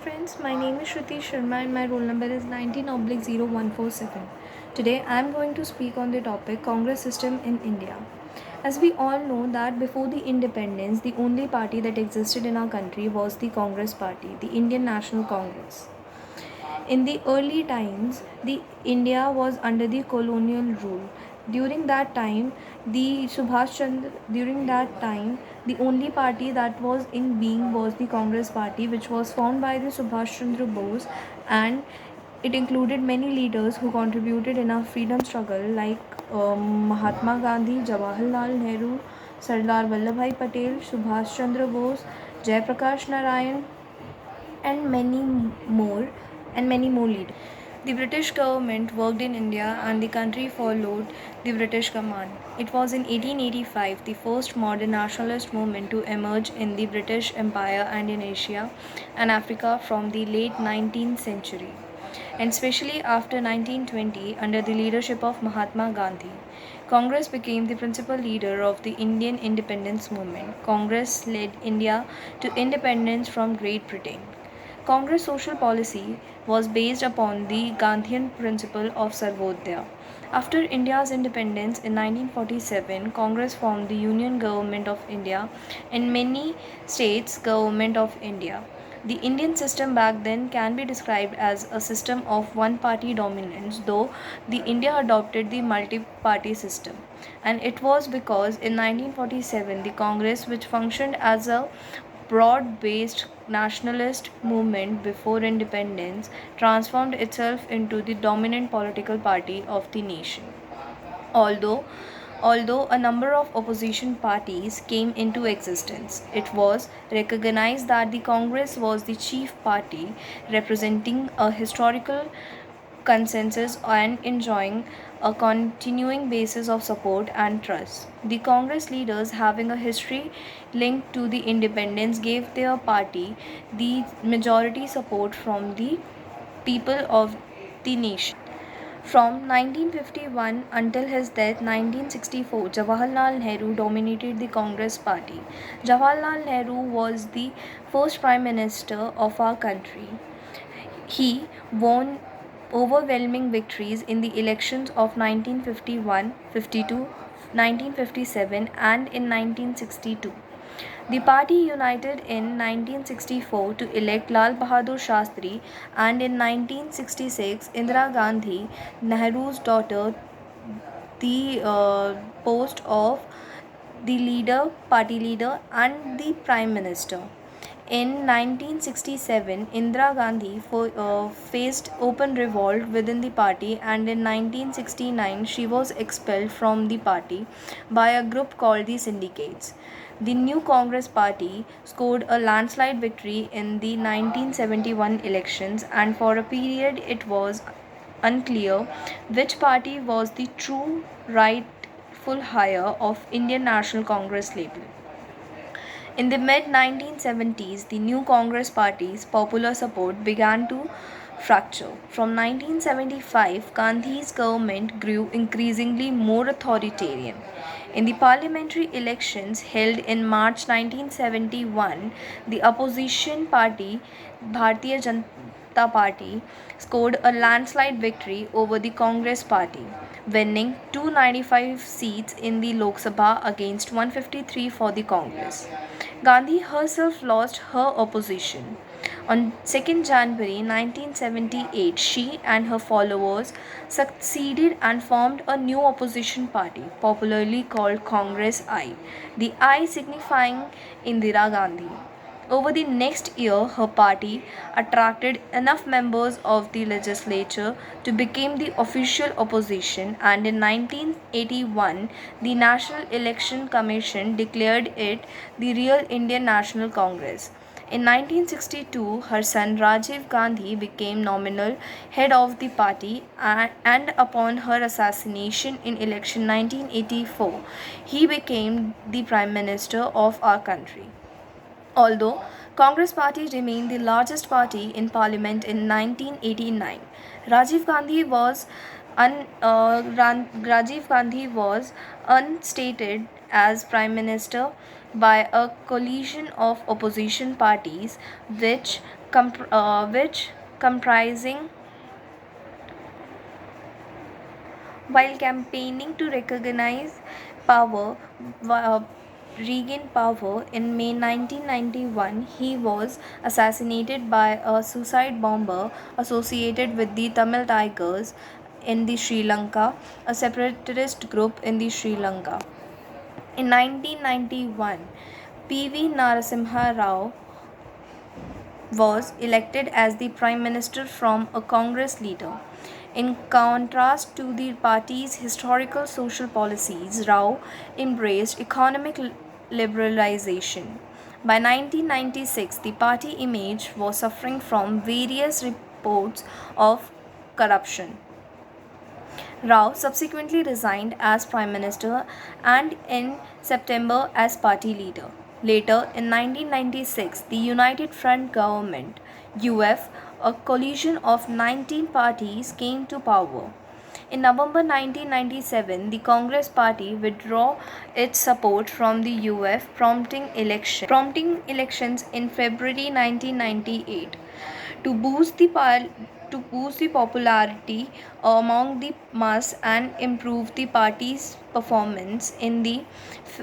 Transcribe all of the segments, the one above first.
friends, my name is Shruti Sharma and my roll number is 19/0147. Today I am going to speak on the topic Congress system in India. As we all know that before the independence, the only party that existed in our country was the Congress party, the Indian National Congress. In the early times, the India was under the colonial rule. During that time, the only party that was in being was the Congress Party, which was formed by the Subhash Chandra Bose, and it included many leaders who contributed in our freedom struggle, like Mahatma Gandhi, Jawaharlal Nehru, Sardar Vallabhbhai Patel, Subhash Chandra Bose, Jayaprakash Narayan, and many more leaders. The British government worked in India and the country followed the British command. It was in 1885 the first modern nationalist movement to emerge in the British Empire and in Asia and Africa from the late 19th century, and especially after 1920 under the leadership of Mahatma Gandhi. Congress became the principal leader of the Indian independence movement. Congress led India to independence from Great Britain. Congress social policy was based upon the Gandhian principle of Sarvodaya. After India's independence in 1947, Congress formed the Union Government of India and many states Government of India. The Indian system back then can be described as a system of one party dominance, though the India adopted the multi party system. And it was because in 1947 the Congress, which functioned as a broad based nationalist movement before independence, transformed itself into the dominant political party of the nation. Although Although a number of opposition parties came into existence, it was recognized that the Congress was the chief party, representing a historical consensus and enjoying a continuing basis of support and trust. The Congress leaders, having a history linked to the independence, gave their party the majority support from the people of the nation. From 1951 until his death 1964, Jawaharlal Nehru dominated the Congress party. Jawaharlal Nehru was the first prime minister of our country. He won overwhelming victories in the elections of 1951, 52, 1957 and in 1962. The party united in 1964 to elect Lal Bahadur Shastri, and in 1966 Indira Gandhi, Nehru's daughter, the post of the party leader and the prime minister. In 1967, Indira Gandhi faced open revolt within the party, and in 1969, she was expelled from the party by a group called the Syndicates. The new Congress party scored a landslide victory in the 1971 elections, and for a period it was unclear which party was the true rightful heir of Indian National Congress label. In the mid 1970s, the new Congress Party's popular support began to fracture. From 1975, Gandhi's government grew increasingly more authoritarian. In the parliamentary elections held in March 1971, the opposition party, Bharatiya Janata Party, scored a landslide victory over the Congress Party, winning 295 seats in the Lok Sabha against 153 for the Congress. Gandhi herself lost her opposition. On 2nd January 1978, she and her followers succeeded and formed a new opposition party, popularly called Congress I, the I signifying Indira Gandhi. Over the next year, her party attracted enough members of the legislature to become the official opposition, and in 1981, the National Election Commission declared it the real Indian National Congress. In 1962, her son Rajiv Gandhi became nominal head of the party, and upon her assassination in election 1984, he became the prime minister of our country. Although Congress party remained the largest party in parliament in 1989, Rajiv Gandhi was Rajiv Gandhi was unstated as prime minister by a coalition of opposition parties, which which comprising while campaigning to recognize power, uh, regain power in May 1991, he was assassinated by a suicide bomber associated with the Tamil Tigers in the Sri Lanka, a separatist group in the Sri Lanka. In 1991, P.V. Narasimha Rao was elected as the Prime Minister from a Congress leader. In contrast to the party's historical social policies, Rao embraced economic liberalization. By 1996, the party image was suffering from various reports of corruption. Rao subsequently resigned as Prime Minister and in September as party leader. Later, in 1996, the United Front government (UF), a coalition of 19 parties, came to power. In November 1997, the Congress Party withdrew its support from the UF, prompting elections in February 1998. To boost the popularity among the mass and improve the party's performance in the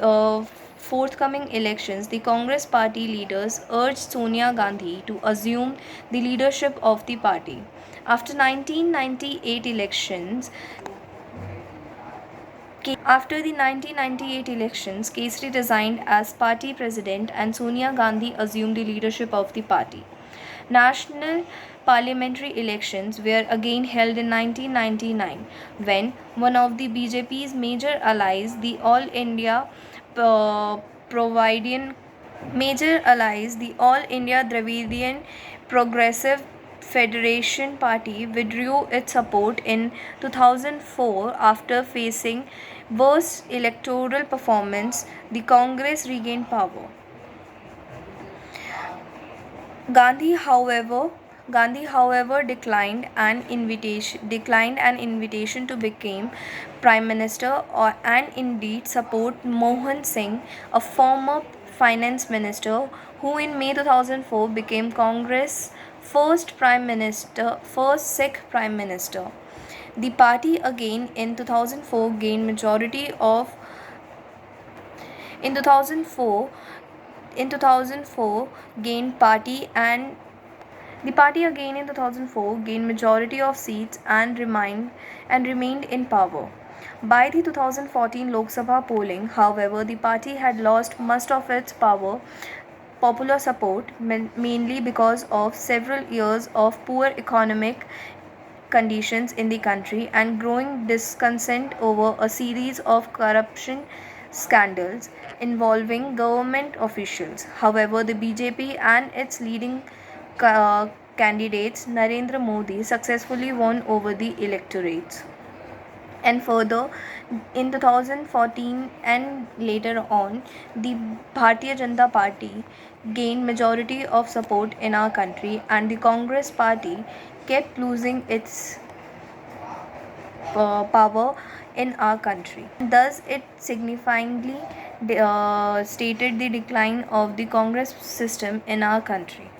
uh, forthcoming elections, the Congress party leaders urged Sonia Gandhi to assume the leadership of the party. After 1998 elections, after the 1998 elections, Kesri resigned as party president and Sonia Gandhi assumed the leadership of the party. National parliamentary elections were again held in 1999 when one of the BJP's major allies, the All India Providian the All India Dravidian Progressive Federation Party withdrew its support in 2004 after facing worse electoral performance. The Congress regained power. Gandhi, however, declined an invitation to become prime minister and indeed support Mohan Singh, a former finance minister who in May 2004 became Congress' first Sikh prime minister. The party again in 2004 gained majority of in 2004 in 2004 gained party and the party again in 2004 gained majority of seats and remained in power. By the 2014 Lok Sabha polling, however, the party had lost much of its popular support, mainly because of several years of poor economic conditions in the country and growing discontent over a series of corruption scandals involving government officials. However, the BJP and its leading candidates Narendra Modi successfully won over the electorates. And further, in 2014 and later on, the Bharatiya Janata Party gained majority of support in our country, and the Congress Party kept losing its power in our country. Thus, it signifyingly stated the decline of the Congress system in our country.